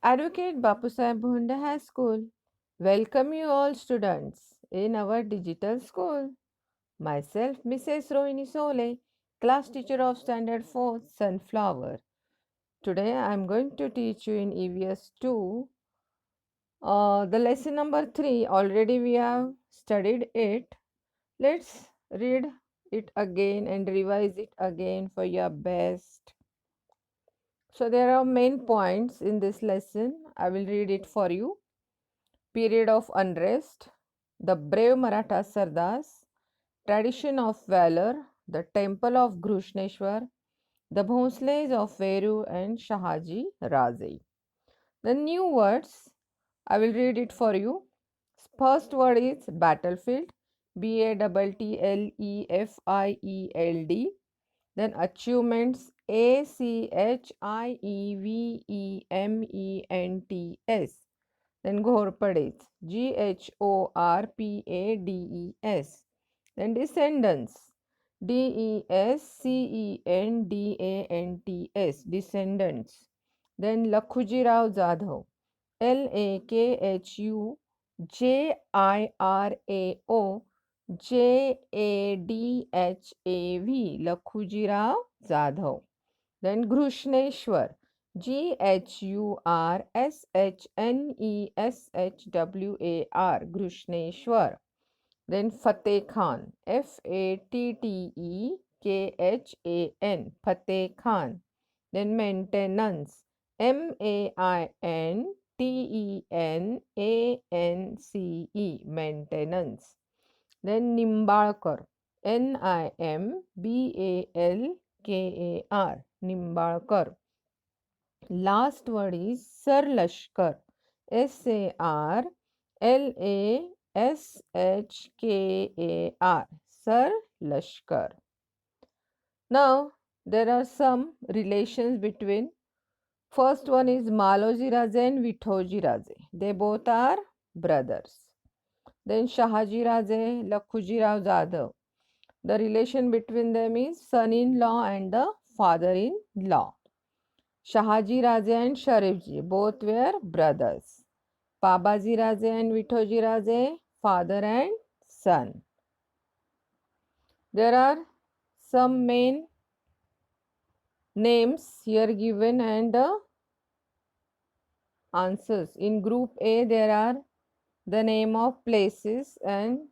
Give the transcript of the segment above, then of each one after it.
Advocate Bapusaheb Bhunde High School. Welcome you all students in our digital school. Myself, Mrs. Rohini Sole, class teacher of Standard 4 Sunflower. Today I am going to teach you in EVS 2 the lesson number 3. Already we have studied it. Let's read it again and revise it again for your best. So there are main points in this lesson. I will read it for you. Period of unrest, the brave Maratha Sardars, tradition of valor, the temple of Grushneshwar, the Bhonsles of Veru and Shahaji Raze. The new words, I will read it for you. First word is battlefield, Battlefield. Then achievements, Achievements. Then Ghorpades, Ghorpades. Then descendants, Descendants, descendants. Then Lakhujirao Jadhav, Lakhujirao, Lakhujirao Jadhav. Then Grushneshwar, Grushneshwar, Grushneshwar. Then Fateh Khan, Fattekhan, Fateh Khan. Then maintenance, Maintenance, maintenance. Then Nimbalkar, Nimbalkar, Nimbalkar. Last word is Sir Lashkar, Sarlashkar, Sir Lashkar. Now, there are some relations between. First one is Maloji Raje and Vithoji Raje. They both are brothers. Then Shahaji Raje, Lakhuji Rao Jadhav. The relation between them is son-in-law and the father-in-law. Shahaji Raje and Sharifji both were brothers. Babaji Raje and Vithoji Raje, father and son. There are some main names here given and answers. In group A, there are the name of places, and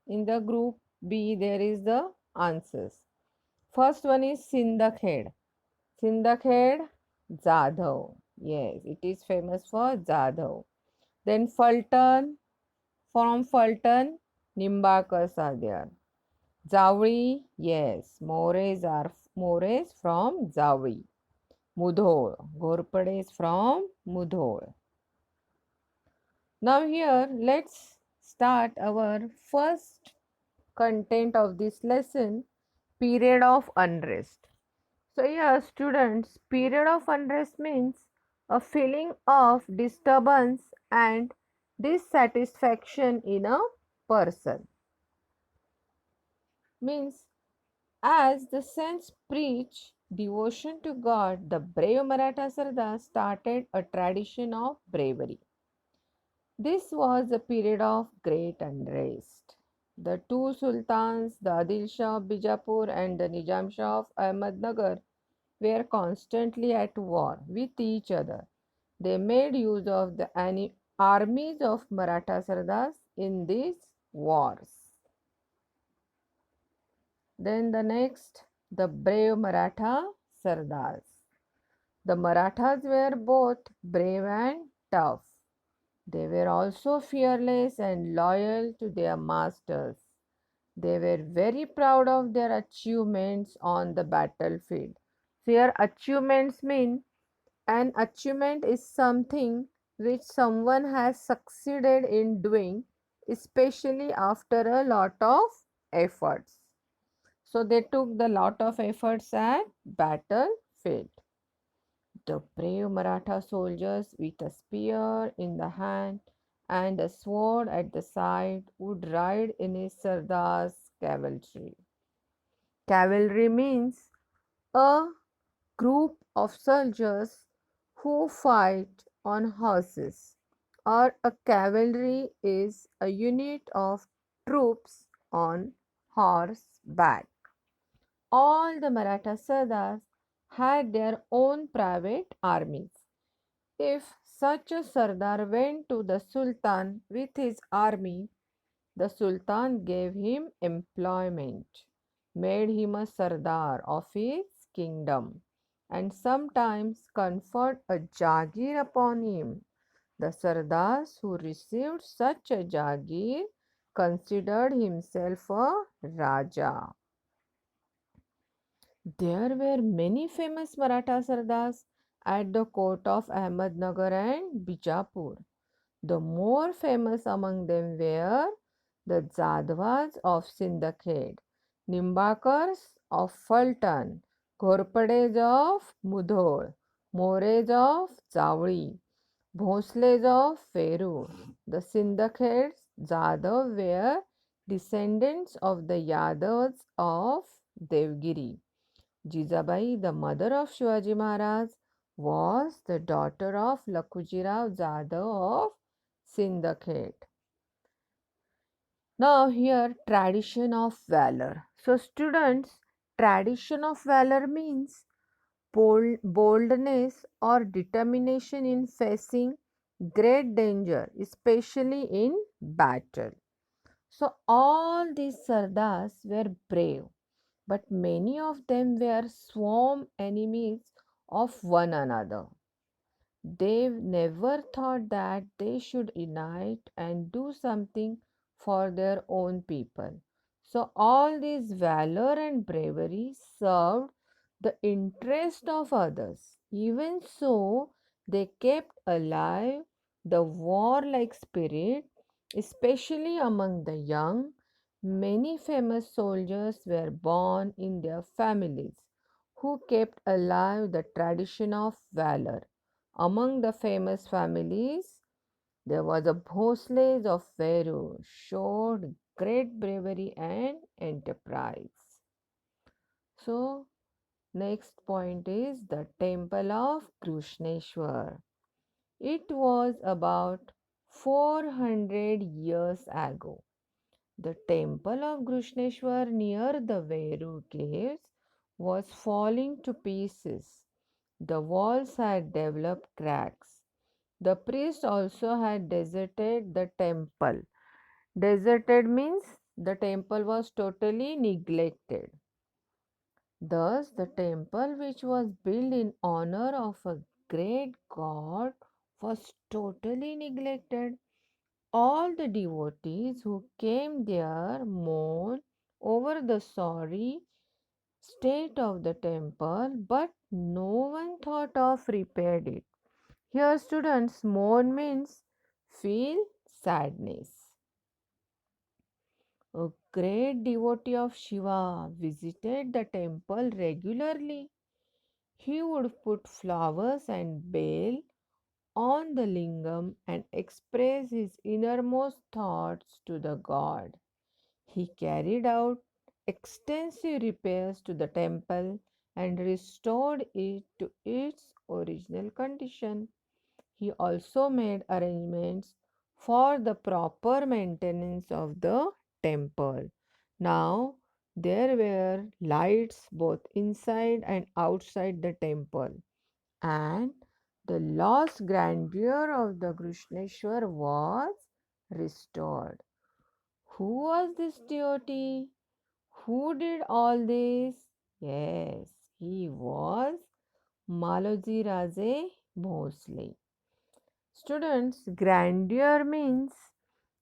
in the group B, there is the answers. First one is Sindakhed. Sindakhed, Jadhav. Yes, it is famous for Jadhav. Then Fulton, from Fulton, Nimbalkars are there. Zawri, yes, Mores from Zawri. Mudhol, Ghorpades from Mudhol. Now here let's start our first content of this lesson, period of unrest. So here students, period of unrest means a feeling of disturbance and dissatisfaction in a person. Means as the saints preach devotion to God, the brave Maratha Sardar started a tradition of bravery. This was a period of great unrest. The two sultans, the Adil Shah of Bijapur and the Nizam Shah of Ahmednagar, were constantly at war with each other. They made use of the armies of Maratha Sardars in these wars. Then the next, the brave Maratha Sardars. The Marathas were both brave and tough. They were also fearless and loyal to their masters. They were very proud of their achievements on the battlefield. Here, achievements mean an achievement is something which someone has succeeded in doing, especially after a lot of efforts. So, they took the lot of efforts at battlefield. The brave Maratha soldiers with a spear in the hand and a sword at the side would ride in his Sardar's cavalry. Cavalry means a group of soldiers who fight on horses, or a cavalry is a unit of troops on horseback. All the Maratha Sardars had their own private armies. If such a Sardar went to the Sultan with his army, the Sultan gave him employment, made him a Sardar of his kingdom, and sometimes conferred a Jagir upon him. The Sardars who received such a Jagir considered himself a Raja. There were many famous Maratha Sardars at the court of Ahmednagar and Bijapur. The more famous among them were the Jadavas of Sindakhed, Nimbakars of Fulton, Ghorpades of Mudhol, Mores of Javli, Bhosles of Ferur. The Sindakheds Jadav were descendants of the Yadavas of Devgiri. Jizabai, the mother of Shivaji Maharaj, was the daughter of Lakhujirao Jadhav of Sindakhet. Now, here, tradition of valor. So, students, tradition of valor means boldness or determination in facing great danger, especially in battle. So, all these Sardars were brave, but many of them were sworn enemies of one another. They never thought that they should unite and do something for their own people. So, all this valor and bravery served the interest of others. Even so, they kept alive the warlike spirit, especially among the young. Many famous soldiers were born in their families who kept alive the tradition of valor. Among the famous families, there was a Bhosles of Veru, showed great bravery and enterprise. So, next point is the temple of Krishneshwar. It was about 400 years ago. The temple of Krishneshwar near the Veru caves was falling to pieces. The walls had developed cracks. The priest also had deserted the temple. Deserted means the temple was totally neglected. Thus, the temple, which was built in honor of a great god, was totally neglected. All the devotees who came there mourned over the sorry state of the temple, but no one thought of repairing it. Here, students, mourn means feel sadness. A great devotee of Shiva visited the temple regularly. He would put flowers and bale on the lingam and express his innermost thoughts to the god. He carried out extensive repairs to the temple and restored it to its original condition. He also made arrangements for the proper maintenance of the temple. Now, there were lights both inside and outside the temple, and the lost grandeur of the Krishneshwar was restored. Who was this devotee? Who did all this? Yes, he was Maloji Raje Bhosle. Students, grandeur means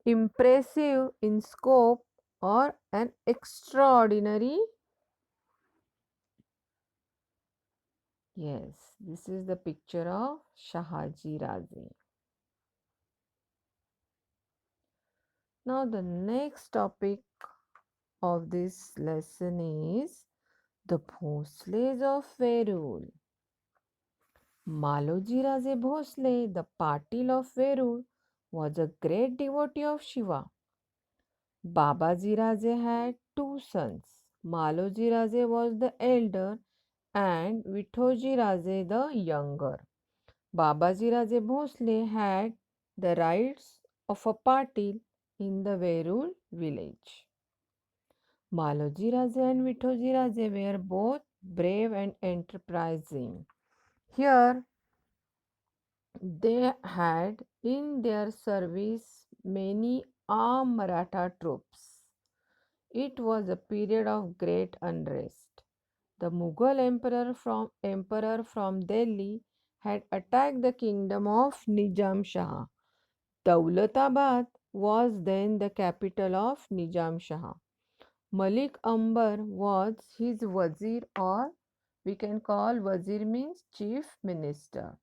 impressive in scope or an extraordinary. Yes, this is the picture of Shahaji Raje. Now, the next topic of this lesson is the Bhosles of Verul. Maloji Raje Bhosle, the Patil of Verul, was a great devotee of Shiva. Babaji Raje had two sons. Maloji Raje was the elder and Vithoji Raje the younger. Babaji Raje Bhosle had the rights of a patil in the Verul village. Maloji Raje and Vithoji Raje were both brave and enterprising. Here they had in their service many armed Maratha troops. It was a period of great unrest. The Mughal emperor from Delhi had attacked the kingdom of Nizam Shah. Daulatabad was then the capital of Nizam Shah. Malik Ambar was his wazir, or we can call wazir means chief minister.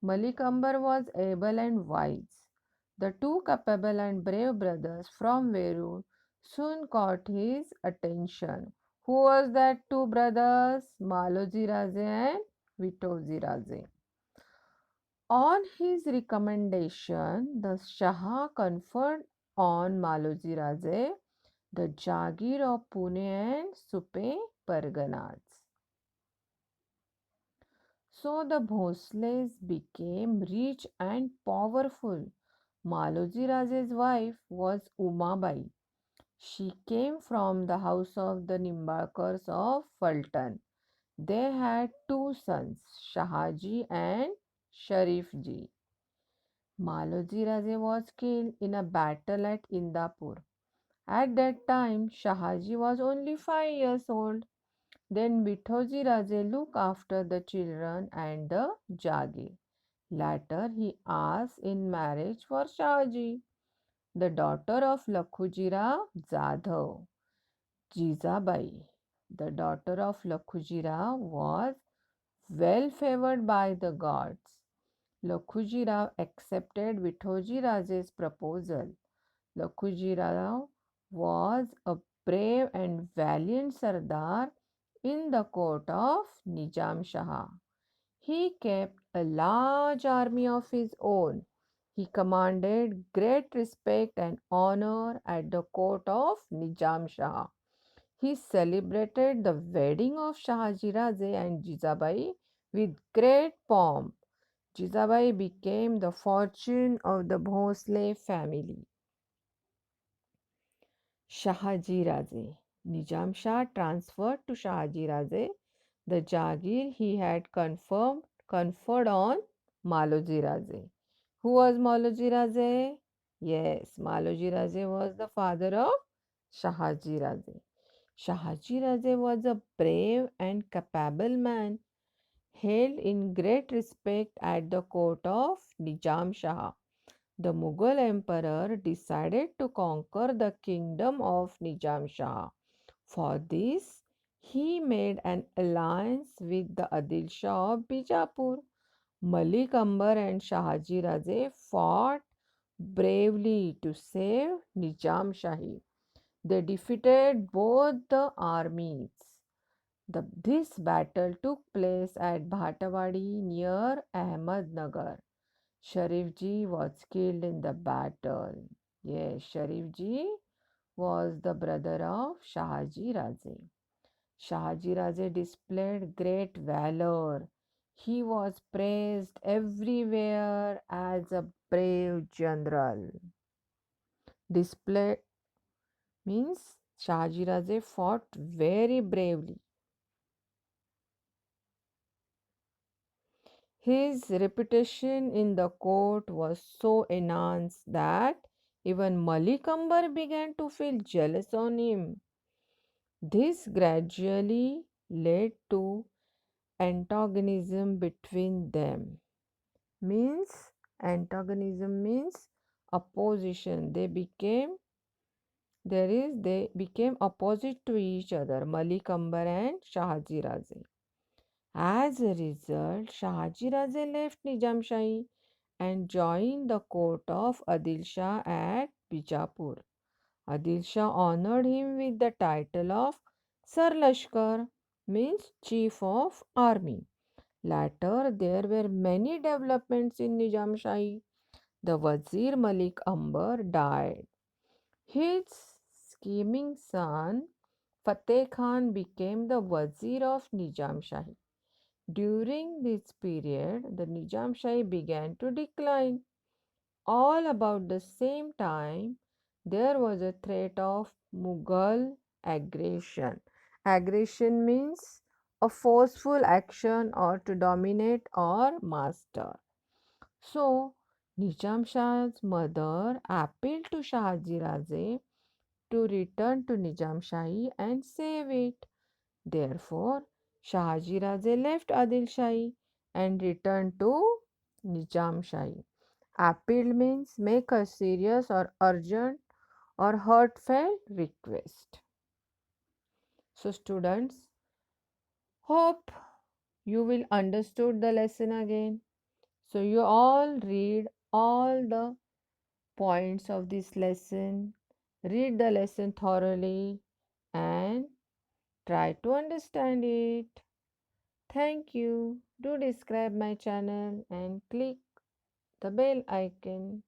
Malik Ambar was able and wise. The two capable and brave brothers from Verur soon caught his attention. Who was that two brothers? Maloji Raje and Vithoji Raje. On his recommendation, the Shah conferred on Maloji Raje the Jagir of Pune and Supe Parganas. So the Bhosles became rich and powerful. Maloji Raje's wife was Umabai. She came from the house of the Nimbalkars of Fulton. They had two sons, Shahaji and Sharifji. Maloji Raje was killed in a battle at Indapur. At that time, Shahaji was only 5 years old. Then Vithoji Raje looked after the children and the Jagir. Later, he asked in marriage for Shahaji, the daughter of Lakhujira Jadhav. Jizabai, the daughter of Lakhujira, was well favored by the gods. Lakhujira accepted Vithoji Raje's proposal. Lakhujirao was a brave and valiant Sardar in the court of Nizam Shah. He kept a large army of his own. He commanded great respect and honor at the court of Nizam Shah. He celebrated the wedding of Shahaji Raje and Jizabai with great pomp. Jizabai became the fortune of the Bhosle family. Shahaji Raje. Nizam Shah transferred to Shahaji Raje the Jagir he had conferred on Maloji Raje. Who was Maloji Raje? Yes, Maloji Raje was the father of Shahaji Raje. Shahaji Raje was a brave and capable man, held in great respect at the court of Nizam Shah. The Mughal emperor decided to conquer the kingdom of Nizam Shah. For this, he made an alliance with the Adil Shah of Bijapur. Malik Ambar and Shahaji Raje fought bravely to save Nizam Shahi. They defeated both the armies. This battle took place at Bhatawadi near Ahmednagar. Sharifji was killed in the battle. Yes, Sharifji was the brother of Shahaji Raje. Shahaji Raje displayed great valor. He was praised everywhere as a brave general. Display means Shahaji Raje fought very bravely. His reputation in the court was so enhanced that even Malik Ambar began to feel jealous on him. This gradually led to antagonism between them. Means antagonism means opposition. They became opposite to each other, Malik Ambar and Shahaji Raje. As a result, Shahaji Raje left Nizam Shahi and joined the court of Adil Shah at Bijapur. Adil Shah honored him with the title of Sar Lashkar, means Chief of Army. Later, there were many developments in Nizam Shahi. The Wazir Malik Ambar died. His scheming son Fateh Khan became the Wazir of Nizam Shahi. During this period, the Nizam Shahi began to decline. All about the same time, there was a threat of Mughal aggression. Aggression means a forceful action or to dominate or master. So, Nizam Shah's mother appealed to Shahaji Raje to return to Nizam Shahi and save it. Therefore, Shahaji Raje left Adil Shahi and returned to Nizam Shahi. Appeal means make a serious or urgent or heartfelt request. So, students, hope you will understood the lesson again. So, you all read all the points of this lesson, read the lesson thoroughly, and try to understand it. Thank you. Do subscribe my channel and click the bell icon.